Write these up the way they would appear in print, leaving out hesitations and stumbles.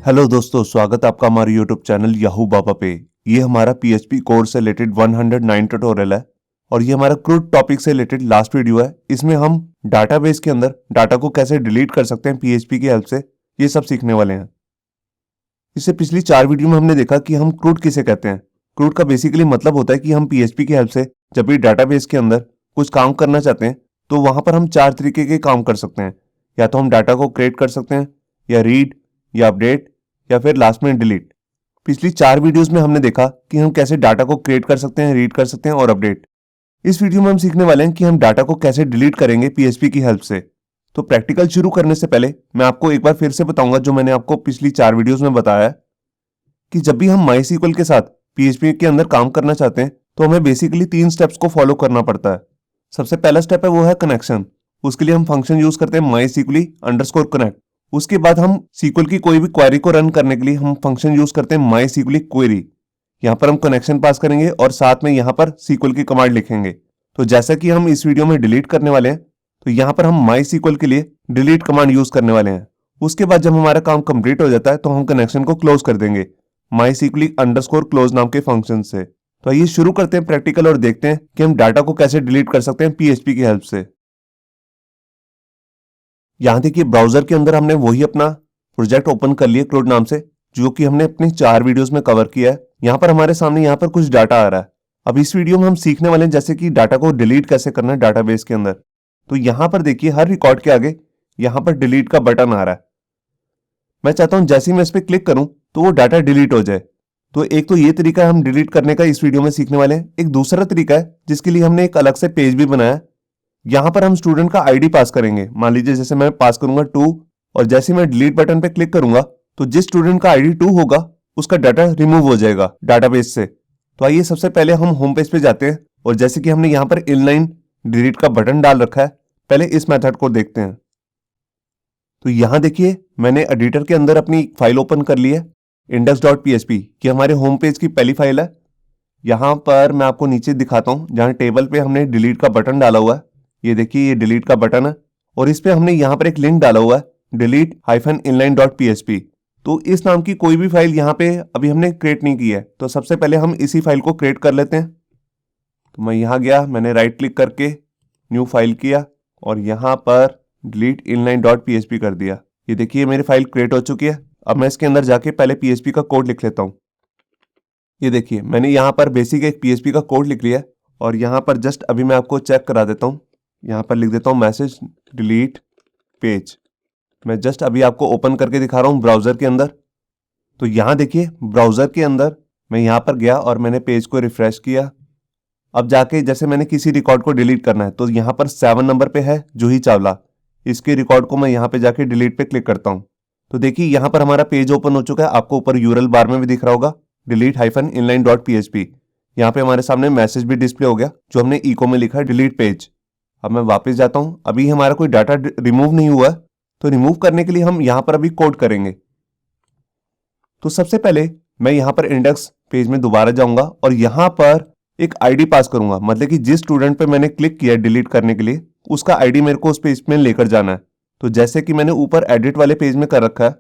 Hello दोस्तों, स्वागत है आपका हमारे यूट्यूब चैनल याहू बाबा पे। ये हमारा पीएचपी कोर्स से रिलेटेड 109 ट्यूटोरियल है और ये हमारा क्रूड टॉपिक से रिलेटेड लास्ट वीडियो है। इसमें हम डाटाबेस के अंदर डाटा को कैसे डिलीट कर सकते हैं पीएचपी की हेल्प से, ये सब सीखने वाले हैं। इससे पिछली 4 वीडियो में हमने देखा कि हम क्रूड किसे कहते हैं। क्रूड का बेसिकली मतलब होता है कि हम पीएचपी की हेल्प से जब भी डाटाबेस के अंदर कुछ काम करना चाहते हैं तो वहां पर हम 4 तरीके के काम कर सकते हैं। या तो हम डाटा को क्रिएट कर सकते हैं, या रीड, या अपडेट, या फिर लास्ट में डिलीट। पिछली 4 वीडियोस में हमने देखा कि हम कैसे डाटा को क्रिएट कर सकते हैं, रीड कर सकते हैं और अपडेट। इस वीडियो में हम सीखने वाले हैं कि हम डाटा को कैसे डिलीट करेंगे पीएचपी की हेल्प से। तो प्रैक्टिकल शुरू करने से पहले मैं आपको एक बार फिर से बताऊंगा जो मैंने आपको पिछली 4 वीडियोस में बताया है कि जब भी हम माईएसक्यूएल के साथ पीएचपी के अंदर काम करना चाहते हैं तो हमें बेसिकली 3 स्टेप्स को फॉलो करना पड़ता है। सबसे पहला स्टेप है वो है कनेक्शन। उसके लिए हम फंक्शन यूज करते हैं mysql_connect। उसके बाद हम सीक्वल की कोई भी क्वेरी को रन करने के लिए हम फंक्शन यूज करते हैं mysql_query। यहाँ पर हम कनेक्शन पास करेंगे और साथ में यहाँ पर सीक्वल की कमांड लिखेंगे। तो जैसा कि हम इस वीडियो में डिलीट करने वाले हैं तो यहाँ पर हम mysql के लिए डिलीट कमांड यूज करने वाले हैं। उसके बाद जब हमारा काम कंप्लीट हो जाता है तो हम कनेक्शन को क्लोज कर देंगे mysql_close नाम के फंक्शन से। तो आइए शुरू करते हैं प्रैक्टिकल और देखते हैं कि हम डाटा को कैसे डिलीट कर सकते हैं पीएचपी की हेल्प से। यहाँ देखिए ब्राउजर के अंदर हमने वही अपना प्रोजेक्ट ओपन कर लिया क्रूड नाम से, जो कि हमने अपनी 4 वीडियोस में कवर किया है। यहाँ पर हमारे सामने यहाँ पर कुछ डाटा आ रहा है। अब इस वीडियो में हम सीखने वाले हैं जैसे कि डाटा को डिलीट कैसे करना है डाटाबेस के अंदर। तो यहाँ पर देखिए हर रिकॉर्ड के आगे यहाँ पर डिलीट का बटन आ रहा है। मैं चाहता हूँ जैसे ही मैं इस पर क्लिक करूँ तो वो डाटा डिलीट हो जाए। तो एक तो ये तरीका है हम डिलीट करने का इस वीडियो में सीखने वाले हैं। एक दूसरा तरीका है जिसके लिए हमने एक अलग से पेज भी बनाया है। यहाँ पर हम स्टूडेंट का आईडी पास करेंगे। मान लीजिए जैसे मैं पास करूंगा 2 और जैसे मैं डिलीट बटन पे क्लिक करूंगा तो जिस स्टूडेंट का आईडी 2 होगा उसका डाटा रिमूव हो जाएगा डाटाबेस से। तो आइए सबसे पहले हम होम पेज पे जाते हैं और जैसे कि हमने यहाँ पर इनलाइन डिलीट का बटन डाल रखा है, पहले इस मेथड को देखते हैं। तो यहाँ देखिए मैंने एडिटर के अंदर अपनी फाइल ओपन कर ली है index.php की हमारे होम पेज की पहली फाइल है। यहाँ पर मैं आपको नीचे दिखाता हूँ जहाँ टेबल पे हमने डिलीट का बटन डाला हुआ है। ये देखिए ये डिलीट का बटन है और इस पे हमने यहाँ पर एक लिंक डाला हुआ है delete-inline.php। तो इस नाम की कोई भी फाइल यहाँ पे अभी हमने क्रिएट नहीं की है। तो सबसे पहले हम इसी फाइल को क्रिएट कर लेते हैं। तो मैं यहाँ गया, मैंने राइट क्लिक करके न्यू फाइल किया और यहाँ पर delete-inline.php कर दिया। ये देखिए मेरी फाइल क्रिएट हो चुकी है। अब मैं इसके अंदर जाके पहले पीएचपी का कोड लिख लेता हूँ। ये देखिए मैंने यहाँ पर बेसिक एक पीएचपी का कोड लिख लिया है और यहाँ पर जस्ट अभी मैं आपको चेक करा देता हूँ। यहाँ पर लिख देता हूँ मैसेज डिलीट पेज। मैं जस्ट अभी आपको ओपन करके दिखा रहा हूँ ब्राउजर के अंदर। तो यहाँ देखिए ब्राउजर के अंदर मैं यहाँ पर गया और मैंने पेज को रिफ्रेश किया। अब जाके जैसे मैंने किसी रिकॉर्ड को डिलीट करना है तो यहाँ पर 7 नंबर पे है जूही चावला, इसके रिकॉर्ड को मैं यहाँ पे जाके डिलीट पे क्लिक करता हूँ। तो देखिए यहाँ पर हमारा पेज ओपन हो चुका है। आपको ऊपर यूआरएल बार में भी दिख रहा होगा delete-inline.php। यहाँ पे हमारे सामने मैसेज भी डिस्प्ले हो गया जो हमने इको में लिखा है डिलीट पेज। अब मैं वापस जाता हूँ। अभी हमारा कोई डाटा रिमूव नहीं हुआ है तो रिमूव करने के लिए हम यहाँ पर अभी कोड करेंगे। तो सबसे पहले मैं यहाँ पर इंडेक्स पेज में दोबारा जाऊंगा और यहाँ पर एक आईडी पास करूंगा। मतलब कि जिस स्टूडेंट पे मैंने क्लिक किया डिलीट करने के लिए उसका आईडी मेरे को उस पेज में लेकर जाना है। तो जैसे कि मैंने ऊपर एडिट वाले पेज में कर रखा है,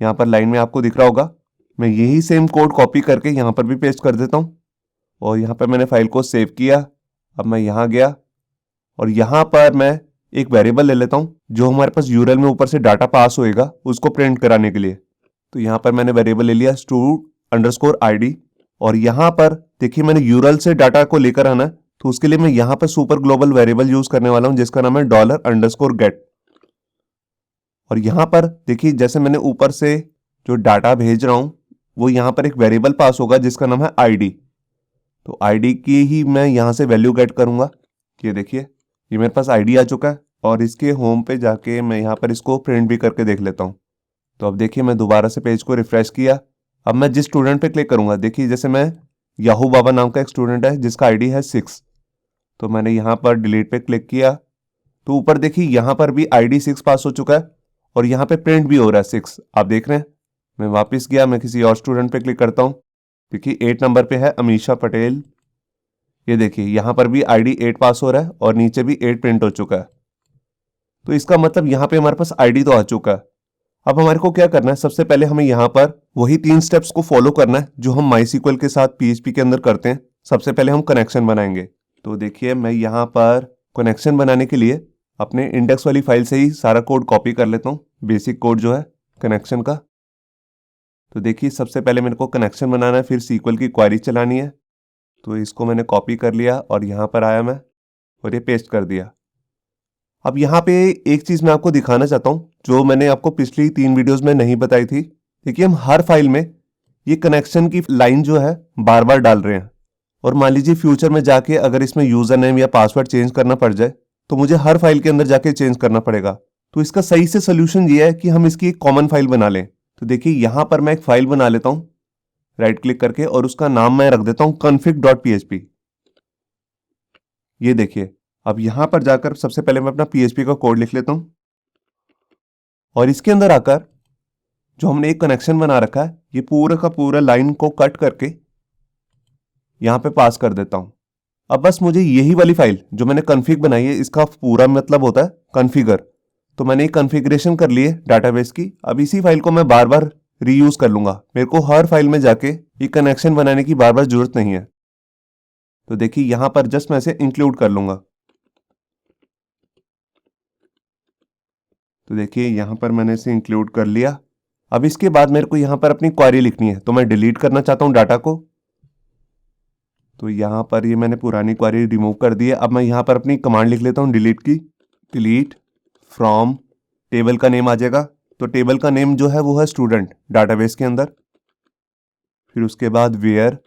यहाँ पर लाइन में आपको दिख रहा होगा, मैं यही सेम कोड कॉपी करके यहाँ पर भी पेस्ट कर देता हूँ और यहाँ पर मैंने फाइल को सेव किया। अब मैं यहाँ गया और यहाँ पर मैं एक वेरिएबल ले लेता हूँ जो हमारे पास यूआरएल में ऊपर से डाटा पास होएगा उसको प्रिंट कराने के लिए। तो यहाँ पर मैंने वेरिएबल ले लिया stu_id और यहाँ पर देखिए मैंने यूआरएल से डाटा को लेकर आना है तो उसके लिए मैं यहाँ पर सुपर ग्लोबल वेरिएबल यूज करने वाला हूँ जिसका नाम है $_get। और यहाँ पर देखिए जैसे मैंने ऊपर से जो डाटा भेज रहा हूँ वो यहाँ पर एक वेरिएबल पास होगा जिसका नाम है आईडी। तो आईडी की ही मैं यहाँ से वैल्यू गेट करूंगा। ये देखिए ये मेरे पास आईडी आ चुका है और इसके होम पे जाके मैं यहाँ पर इसको प्रिंट भी करके देख लेता हूँ। तो अब देखिए मैं दोबारा से पेज को रिफ्रेश किया। अब मैं जिस स्टूडेंट पे क्लिक करूंगा, देखिए जैसे मैं याहू बाबा नाम का एक स्टूडेंट है जिसका आईडी है 6। तो मैंने यहाँ पर डिलीट पे क्लिक किया तो ऊपर देखिए यहाँ पर भी आईडी 6 पास हो चुका है और यहाँ पे प्रिंट भी हो रहा है 6। आप देख रहे हैं। मैं वापस गया, मैं किसी और स्टूडेंट पे क्लिक करता हूँ। देखिए 8 नंबर पे है अमीशा पटेल। ये देखिए यहाँ पर भी आईडी 8 पास हो रहा है और नीचे भी 8 प्रिंट हो चुका है। तो इसका मतलब यहाँ पे हमारे पास आईडी तो आ चुका है। अब हमारे को क्या करना है, सबसे पहले हमें यहाँ पर वही 3 स्टेप्स को फॉलो करना है जो हम माईसीक्वल के साथ पीएचपी के अंदर करते हैं। सबसे पहले हम कनेक्शन बनाएंगे। तो देखिए मैं यहाँ पर कनेक्शन बनाने के लिए अपने इंडेक्स वाली फाइल से ही सारा कोड कॉपी कर लेता हूँ, बेसिक कोड जो है कनेक्शन का। तो देखिए सबसे पहले मेरे को कनेक्शन बनाना है, फिर सीक्वल की क्वेरी चलानी है। तो इसको मैंने कॉपी कर लिया और यहाँ पर आया मैं और ये पेस्ट कर दिया। अब यहाँ पे एक चीज़ मैं आपको दिखाना चाहता हूँ जो मैंने आपको पिछली 3 वीडियोस में नहीं बताई थी। देखिए हम हर फाइल में ये कनेक्शन की लाइन जो है बार बार डाल रहे हैं, और मान लीजिए फ्यूचर में जाके अगर इसमें यूजर नेम या पासवर्ड चेंज करना पड़ जाए तो मुझे हर फाइल के अंदर जाके चेंज करना पड़ेगा। तो इसका सही से सोल्यूशन ये है कि हम इसकी एक कॉमन फाइल बना लें। तो देखिए यहाँ पर मैं एक फाइल बना लेता हूँ राइट क्लिक करके, और उसका नाम मैं रख देता हूँ config.php। ये देखिए अब यहां पर जाकर सबसे पहले मैं अपना पीएचपी का कोड लिख लेता हूं, और इसके अंदर आकर जो हमने एक कनेक्शन बना रखा है ये पूरा का पूरा लाइन को कट करके यहां पे पास कर देता हूं। अब बस मुझे यही वाली फाइल जो मैंने कॉन्फ़िग बनाई है, इसका पूरा मतलब होता है कॉन्फ़िगर। तो मैंने एक कॉन्फ़िगरेशन कर ली है डाटाबेस की। अब इसी फाइल को मैं बार बार रीयूज कर लूंगा, मेरे को हर फाइल में जाके ये कनेक्शन बनाने की बार बार जरूरत नहीं है। तो देखिए यहां पर जस्ट मैं इसे इंक्लूड कर लूंगा। तो देखिए यहाँ पर मैंने इसे इंक्लूड कर लिया। अब इसके बाद मेरे को यहाँ पर अपनी क्वेरी लिखनी है, तो मैं डिलीट करना चाहता हूँ डाटा को। तो यहाँ पर ये मैंने पुरानी क्वेरी रिमूव कर दी है। अब मैं यहाँ पर अपनी कमांड लिख लेता हूँ डिलीट की, डिलीट फ्रॉम, टेबल का नेम आ जाएगा। तो टेबल का नेम जो है वो है स्टूडेंट डाटाबेस के अंदर। फिर उसके बाद वेयर,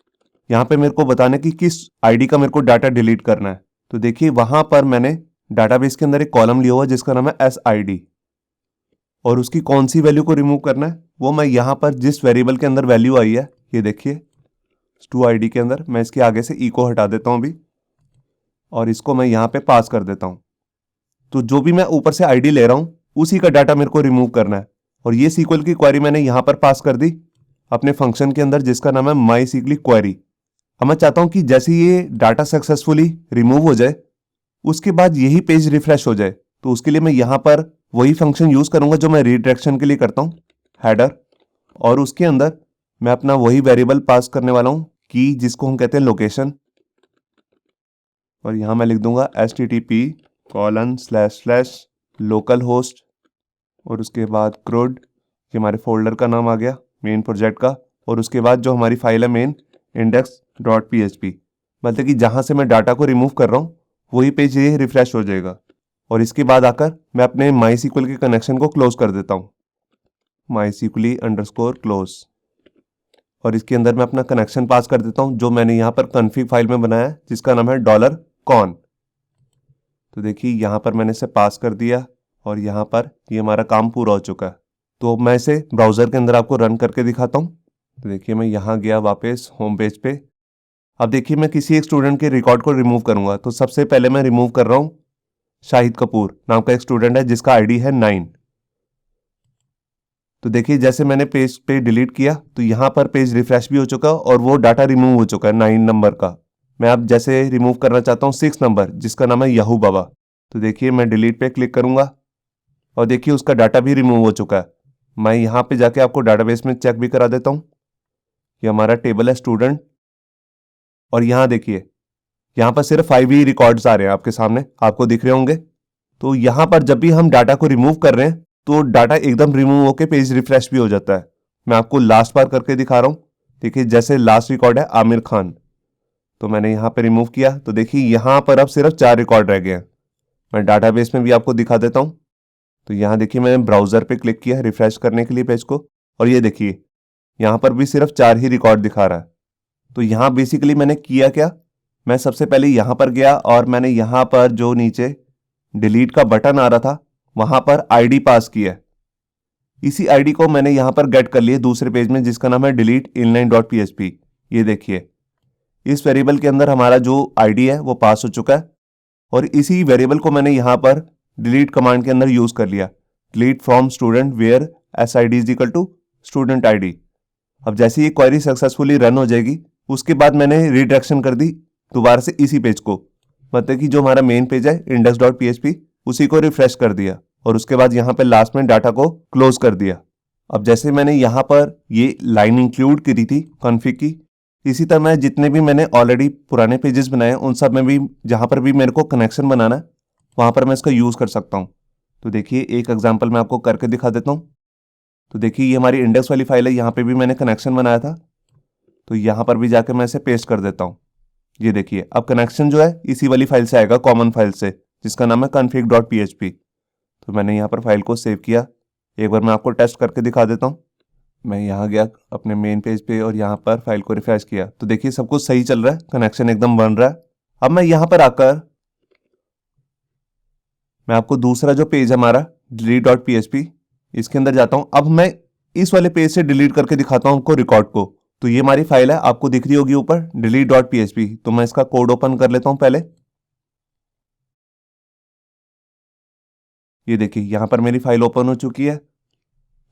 यहाँ पे मेरे को बताना है कि किस आईडी का मेरे को डाटा डिलीट करना है। तो देखिए वहाँ पर मैंने डाटाबेस के अंदर एक कॉलम लिया हुआ है जिसका नाम है SID, और उसकी कौन सी वैल्यू को रिमूव करना है वो मैं यहाँ पर जिस वेरिएबल के अंदर वैल्यू आई है, ये देखिए stu_id के अंदर, मैं इसके आगे से को हटा देता हूँ अभी, और इसको मैं यहाँ पे पास कर देता हूँ। तो जो भी मैं ऊपर से आईडी ले रहा हूँ उसी का डाटा मेरे को रिमूव करना है। और ये सीक्वल की क्वेरी मैंने यहाँ पर पास कर दी अपने फंक्शन के अंदर जिसका नाम है माईसीक्वल क्वेरी। अब मैं चाहता हूँ कि जैसे ये डाटा सक्सेसफुली रिमूव हो जाए उसके बाद यही पेज रिफ्रेश हो जाए। तो उसके लिए मैं यहाँ पर वही फंक्शन यूज करूंगा जो मैं रीडायरेक्शन के लिए करता हूँ, हेडर, और उसके अंदर मैं अपना वही वेरिएबल पास करने वाला हूँ की, जिसको हम कहते हैं लोकेशन। और यहाँ मैं लिख दूंगा http://localhost, और उसके बाद CRUD, ये हमारे फोल्डर का नाम आ गया मेन प्रोजेक्ट का। और उसके बाद जो हमारी फाइल है मेन index.php, मतलब कि जहाँ से मैं डाटा को रिमूव कर रहा हूँ वही पेज ये रिफ्रेश हो जाएगा। और इसके बाद आकर मैं अपने माईसीक्वल के कनेक्शन को क्लोज कर देता हूँ, mysql_close, और इसके अंदर मैं अपना कनेक्शन पास कर देता हूँ जो मैंने यहाँ पर कॉन्फ़िग फाइल में बनाया है जिसका नाम है $con। तो देखिए यहाँ पर मैंने इसे पास कर दिया और यहाँ पर ये हमारा काम पूरा हो चुका है। तो मैं इसे ब्राउजर के अंदर आपको रन करके दिखाता हूँ। तो देखिए मैं यहाँ गया वापस होम पेज पे। अब देखिए मैं किसी एक स्टूडेंट के रिकॉर्ड को रिमूव करूंगा। तो सबसे पहले मैं रिमूव कर रहा हूँ शाहिद कपूर नाम का एक स्टूडेंट है जिसका आईडी है 9। तो देखिए जैसे मैंने पेज पे डिलीट किया तो यहाँ पर पेज रिफ्रेश भी हो चुका और वो डाटा रिमूव हो चुका है 9 नंबर का। मैं अब जैसे रिमूव करना चाहता हूँ 6 नंबर जिसका नाम है याहू बाबा। तो देखिए मैं डिलीट पे क्लिक करूंगा और देखिए उसका डाटा भी रिमूव हो चुका है। मैं यहाँ पे जाके आपको डाटाबेस में चेक भी करा देता हूँ। ये हमारा टेबल है स्टूडेंट, और यहाँ देखिए यहाँ पर सिर्फ 5 ही रिकॉर्ड्स आ रहे हैं आपके सामने, आपको दिख रहे होंगे। तो यहाँ पर जब भी हम डाटा को रिमूव कर रहे हैं तो डाटा एकदम रिमूव होकर पेज रिफ्रेश भी हो जाता है। मैं आपको लास्ट बार करके दिखा रहा हूँ। देखिए जैसे लास्ट रिकॉर्ड है आमिर खान, तो मैंने यहाँ पे रिमूव किया तो देखिए यहाँ पर अब सिर्फ 4 रिकॉर्ड रह गए हैं। मैं डाटाबेस में भी आपको दिखा देता हूँ। तो यहाँ देखिए मैंने ब्राउजर पे क्लिक किया रिफ्रेश करने के लिए पेज को, और ये देखिए यहाँ पर भी सिर्फ 4 ही रिकॉर्ड दिखा रहा है। तो यहाँ बेसिकली मैंने किया क्या, मैं सबसे पहले यहाँ पर गया और मैंने यहाँ पर जो नीचे डिलीट का बटन आ रहा था वहां पर आईडी पास किया। इसी आईडी को मैंने यहाँ पर गेट कर लिया दूसरे पेज में जिसका नाम है delete inline.php। ये देखिए इस वेरिएबल के अंदर हमारा जो आईडी है वो पास हो चुका है, और इसी वेरिएबल को मैंने यहाँ पर डिलीट कमांड के अंदर यूज कर लिया, delete from student where SID is equal to student ID। अब जैसे ये क्वेरी सक्सेसफुली रन हो जाएगी उसके बाद मैंने रीडायरेक्शन कर दी दोबारा से इसी पेज को, मतलब कि जो हमारा मेन पेज है index.php उसी को रिफ्रेश कर दिया, और उसके बाद यहाँ पे लास्ट में डाटा को क्लोज कर दिया। अब जैसे मैंने यहाँ पर ये लाइन इंक्लूड करी थी कॉन्फ़िग की, इसी तरह मैं जितने भी मैंने ऑलरेडी पुराने पेजेस बनाए उन सब में भी जहाँ पर भी मेरे को कनेक्शन बनाना है वहाँ पर मैं इसका यूज़ कर सकता हूँ। तो देखिए एक एग्जांपल मैं आपको करके दिखा देता हूँ। तो देखिए ये हमारी इंडेक्स वाली फाइल है, यहाँ पे भी मैंने कनेक्शन बनाया था, तो यहाँ पर भी जाकर मैं इसे पेस्ट कर देता हूँ। ये देखिए अब कनेक्शन जो है इसी वाली फाइल से आएगा, कॉमन फाइल से, जिसका नाम है config.php। तो मैंने यहाँ पर फाइल को सेव किया। एक बार मैं आपको टेस्ट करके दिखा देता हूँ। मैं यहाँ गया अपने मेन पेज पे और यहाँ पर फाइल को रिफ्रेश किया, तो देखिए सब कुछ सही चल रहा है, कनेक्शन एकदम बन रहा है। अब मैं यहाँ पर आकर मैं आपको दूसरा जो पेज है हमारा delete.php, इसके अंदर जाता हूँ। अब मैं इस वाले पेज से डिलीट करके दिखाता हूँ आपको रिकॉर्ड को। तो ये हमारी फाइल है, आपको दिख रही होगी ऊपर delete.php। तो मैं इसका कोड ओपन कर लेता हूँ पहले। ये देखिए यहाँ पर मेरी फाइल ओपन हो चुकी है।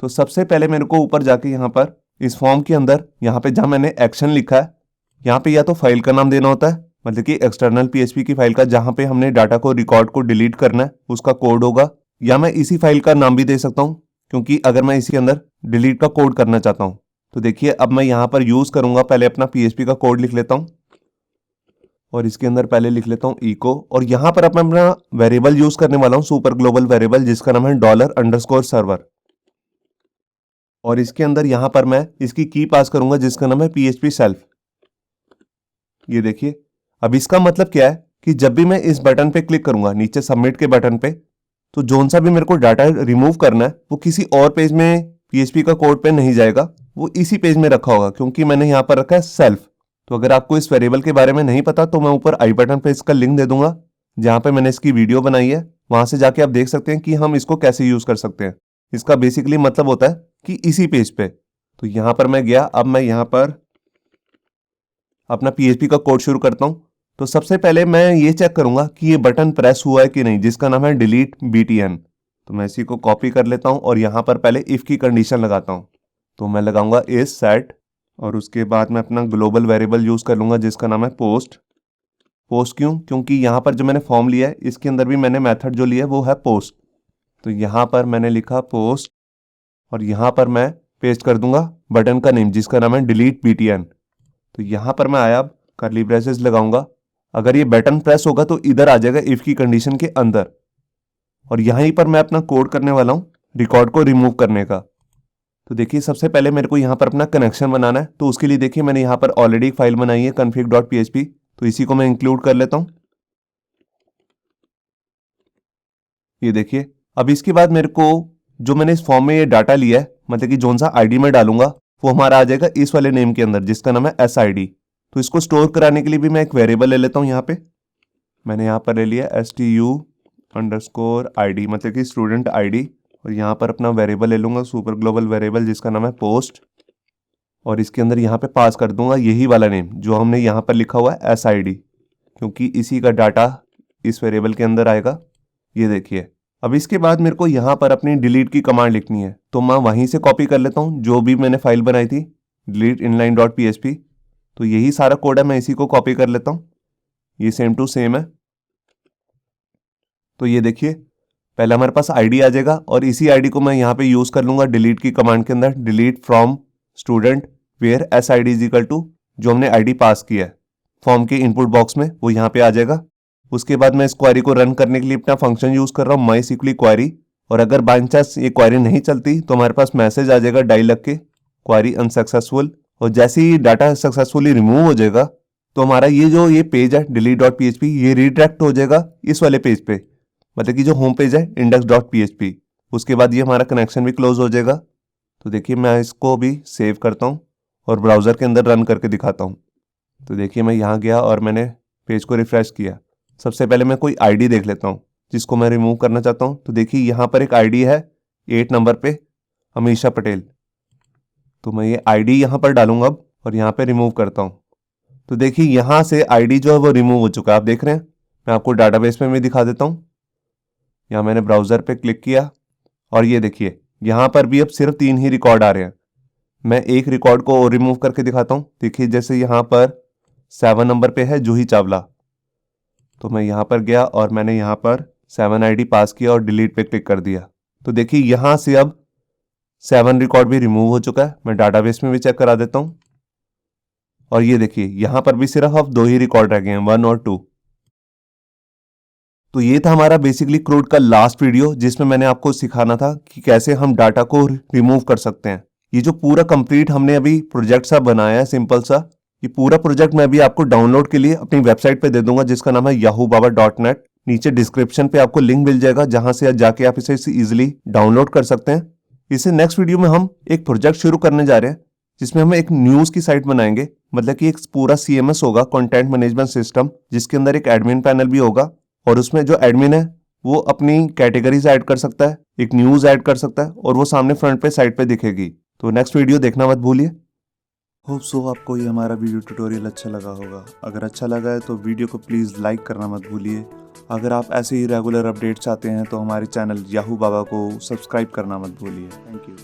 तो सबसे पहले मेरे को ऊपर जाके यहाँ पर इस फॉर्म के अंदर यहाँ पे जहाँ मैंने एक्शन लिखा है, यहाँ पे या तो फाइल का नाम देना होता है, मतलब कि एक्सटर्नल पीएचपी की फाइल का जहाँ पे हमने डाटा को रिकॉर्ड को डिलीट करना है उसका कोड होगा, या मैं इसी फाइल का नाम भी दे सकता हूँ क्योंकि अगर मैं इसी अंदर डिलीट का कोड करना चाहता हूँ। तो देखिए अब मैं यहाँ पर यूज करूंगा, पहले अपना पीएचपी का कोड लिख लेता हूँ और इसके अंदर पहले लिख लेता हूँ इको, और यहाँ पर मैं अपना वेरिएबल यूज करने वाला हूँ सुपर ग्लोबल वेरिएबल जिसका नाम है $_server, और इसके अंदर यहाँ पर मैं इसकी की पास करूंगा जिसका नाम है PHP सेल्फ। ये देखिए अब इसका मतलब क्या है कि जब भी मैं इस बटन पे क्लिक करूंगा नीचे सबमिट के बटन पे, तो जोन सा भी मेरे को डाटा रिमूव करना है वो किसी और पेज में PHP का कोड पे नहीं जाएगा, वो इसी पेज में रखा होगा क्योंकि मैंने यहाँ पर रखा है सेल्फ। तो अगर आपको इस वेरिएबल के बारे में नहीं पता तो मैं ऊपर आई बटन पे इसका लिंक दे दूंगा जहाँ पे मैंने इसकी वीडियो बनाई है, वहां से जाके आप देख सकते हैं कि हम इसको कैसे यूज कर सकते हैं। इसका बेसिकली मतलब होता है कि इसी पेज पे। तो यहाँ पर मैं गया, अब मैं यहाँ पर अपना PHP का कोड शुरू करता हूँ। तो सबसे पहले मैं ये चेक करूंगा कि ये बटन प्रेस हुआ है कि नहीं, जिसका नाम है डिलीट BTN। तो मैं इसी को कॉपी कर लेता हूँ और यहाँ पर पहले इफ की कंडीशन लगाता हूँ। तो मैं लगाऊंगा इज सेट, और उसके बाद मैं अपना ग्लोबल वेरिएबल यूज कर लूंगा जिसका नाम है पोस्ट। पोस्ट क्यों? क्योंकि यहाँ पर जो मैंने फॉर्म लिया है इसके अंदर भी मैंने मेथड जो लिया है वो है पोस्ट। तो यहाँ पर मैंने लिखा पोस्ट और यहाँ पर मैं पेस्ट कर दूंगा बटन का नेम जिसका नाम है डिलीट BTN। तो यहाँ पर मैं आया, अब कर्ली ब्रेसेस लगाऊंगा, अगर ये बटन प्रेस होगा तो इधर आ जाएगा इफ की कंडीशन के अंदर, और यहीं पर मैं अपना कोड करने वाला हूँ रिकॉर्ड को रिमूव करने का। तो देखिए सबसे पहले मेरे को यहाँ पर अपना कनेक्शन बनाना है, तो उसके लिए देखिए मैंने यहाँ पर ऑलरेडी एक फाइल बनाई है config.php, तो इसी को मैं इंक्लूड कर लेता हूँ। ये देखिए अब इसके बाद मेरे को जो मैंने इस फॉर्म में ये डाटा लिया है, मतलब कि जोन सा आईडी में डालूंगा वो हमारा आ जाएगा इस वाले नेम के अंदर जिसका नाम है SID। तो इसको स्टोर कराने के लिए भी मैं एक वेरिएबल ले लेता हूँ। यहाँ पे मैंने यहाँ पर ले लिया STU_ID, मतलब कि स्टूडेंट ID, और यहाँ पर अपना वेरिएबल ले लूंगा सुपर ग्लोबल वेरिएबल जिसका नाम है पोस्ट, और इसके अंदर यहाँ पे पास कर दूंगा यही वाला नेम जो हमने यहाँ पर लिखा हुआ है SID, क्योंकि इसी का डाटा इस वेरिएबल के अंदर आएगा। ये देखिए अब इसके बाद मेरे को यहाँ पर अपनी डिलीट की कमांड लिखनी है, तो मैं वहीं से कॉपी कर लेता हूँ जो भी मैंने फाइल बनाई थी delete inline.php। तो यही सारा कोड है, मैं इसी को कॉपी कर लेता हूँ, ये सेम टू सेम है। तो ये देखिए पहले हमारे पास आईडी आ जाएगा और इसी आईडी को मैं यहाँ पे यूज कर लूंगा डिलीट की कमांड के अंदर, delete from student where SID is equal to जो हमने आईडी पास किया है फॉर्म के इनपुट बॉक्स में वो यहाँ पे आ जाएगा। उसके बाद मैं इस क्वेरी को रन करने के लिए अपना फंक्शन यूज कर रहा हूँ MySQL क्वेरी, और अगर बाई चांस ये क्वेरी नहीं चलती तो हमारे पास मैसेज आ जाएगा डाई लग के क्वेरी अनसक्सेसफुल, और जैसे ही डाटा सक्सेसफुली रिमूव हो जाएगा तो हमारा ये पेज है delete.php ये रिडायरेक्ट हो जाएगा इस वाले पेज पे, मतलब कि जो होम पेज है index.php। उसके बाद ये हमारा कनेक्शन भी क्लोज हो जाएगा। तो देखिए मैं इसको भी सेव करता हूँ और ब्राउज़र के अंदर रन करके दिखाता हूँ। तो देखिए मैं यहाँ गया और मैंने पेज को रिफ्रेश किया। सबसे पहले मैं कोई आईडी देख लेता हूँ जिसको मैं रिमूव करना चाहता हूँ। तो देखिए यहाँ पर एक आईडी है 8 नंबर पे अमीशा पटेल, तो मैं ये आईडी यहाँ पर डालूंगा अब और यहाँ पे रिमूव करता हूँ। तो देखिए यहाँ से आईडी जो है वो रिमूव हो चुका है, आप देख रहे हैं। मैं आपको डाटाबेस में भी दिखा देता हूँ। यहाँ मैंने ब्राउज़र पे क्लिक किया और ये देखिए यहाँ पर भी अब सिर्फ 3 ही रिकॉर्ड आ रहे हैं। मैं एक रिकॉर्ड को और रिमूव करके दिखाता हूँ। देखिए जैसे यहाँ पर 7 नंबर पे है जूही चावला, तो मैं यहाँ पर गया और मैंने यहाँ पर 7 ID पास किया और डिलीट पे क्लिक कर दिया। तो देखिए यहाँ से अब 7 रिकॉर्ड भी रिमूव हो चुका है। मैं डाटाबेस में भी चेक करा देता हूँ और ये देखिए यहाँ पर भी सिर्फ अब 2 ही रिकॉर्ड रह गए हैं, 1 और 2। तो ये था हमारा बेसिकली क्रूड का लास्ट वीडियो जिसमें मैंने आपको सिखाना था कि कैसे हम डाटा को रिमूव कर सकते हैं। ये जो पूरा कंप्लीट हमने अभी प्रोजेक्ट सा बनाया है सिंपल सा, ये पूरा प्रोजेक्ट मैं अभी आपको डाउनलोड के लिए अपनी वेबसाइट पे दे दूंगा जिसका नाम है yahoo-baba.net। नीचे डिस्क्रिप्शन पे आपको लिंक मिल जाएगा जहां से जाके आप इसे इजीली डाउनलोड कर सकते हैं। इसे नेक्स्ट वीडियो में हम एक प्रोजेक्ट शुरू करने जा रहे हैं जिसमें हम एक न्यूज की साइट बनाएंगे, मतलब कि एक पूरा CMS होगा, कंटेंट मैनेजमेंट सिस्टम, जिसके अंदर एक एडमिन पैनल भी होगा और उसमें जो एडमिन है वो अपनी कैटेगरीज ऐड कर सकता है, एक न्यूज ऐड कर सकता है और वो सामने फ्रंट पे साइट पे दिखेगी। तो नेक्स्ट वीडियो देखना मत भूलिए। होप सो आपको ये हमारा वीडियो ट्यूटोरियल अच्छा लगा होगा। अगर अच्छा लगा है तो वीडियो को प्लीज़ लाइक करना मत भूलिए। अगर आप ऐसे ही रेगुलर अपडेट्स चाहते हैं तो हमारे चैनल याहू बाबा को सब्सक्राइब करना मत भूलिए। Thank you.